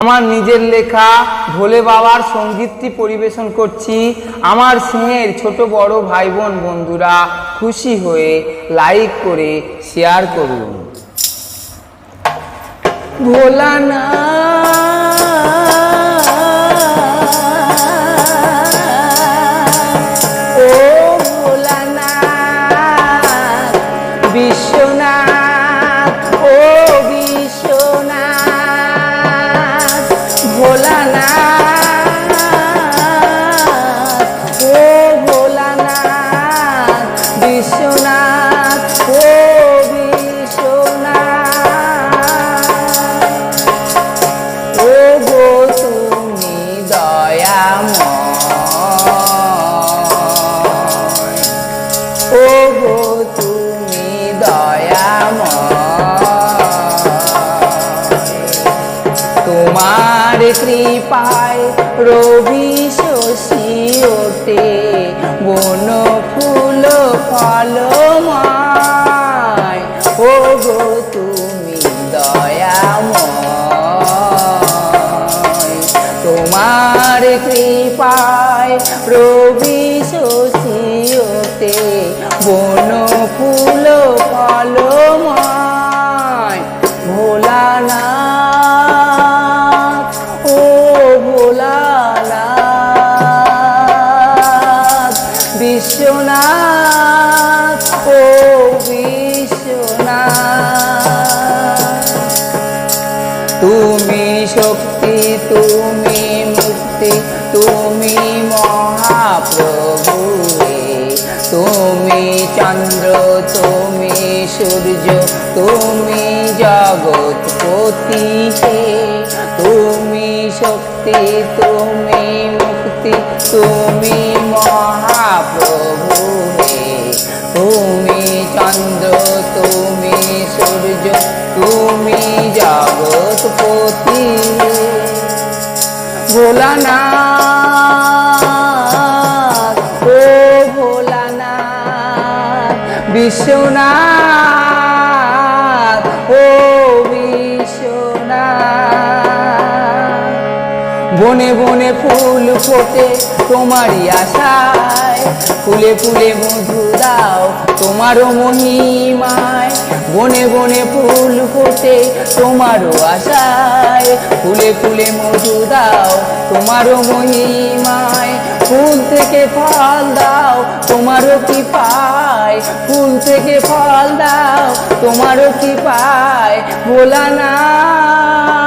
আমার নিজের লেখা ভোলে বাবার সঙ্গীতটি পরিবেশন করছি। আমার স্নেহের ছোট বড় ভাই বোন বন্ধুরা খুশি হয়ে লাইক করে শেয়ার করুন। ভোলানা ও ভোলানা বিশ্বনাথ ও বিশ্বনাথ ভোলানাথ ও ভোলানাথ বিশ্বনাথ ও বিশ্বনাথ ও গো তুমি দয়াময় ও গো তুমি তোমার কৃপায় রবি শশী ওঠে বন ফুল ফলময় ও গো তুমি দয়াময় তোমার কৃপায় রবি শশী ওঠে বন ফুল ফলময় ভোলানাথ ও ভোলানাথ বিশ্বনাথ ও বিশ্বনাথ তুমি শক্তি তুমি মুক্তি তুমি মহাপ্রভু তুমি চন্দ্র তুমি সূর্য তুমি জগৎপতি হে তুমি শক্তি তুমি মুক্তি তুমি মহাপ্রভু হে তুমি চন্দ্র তুমি সূর্য তুমি জগৎপতি ভোলানাথ ও ভোলানাথ বিশ্বনাথ ও বিশ্বনাথ বনে বনে ফুল ফোটে তোমারই আশায় ফুলে ফুলে মধু দাও তোমারও মহিমায় বনে বনে ফুল ফোটে তোমারও আশায় ফুলে ফুলে মধু দাও তোমারও মহিমায় ফুল থেকে ফল দাও তোমারও কি পায় ফুল থেকে ফল দাও তোমারও কি পায় ভোলানাথ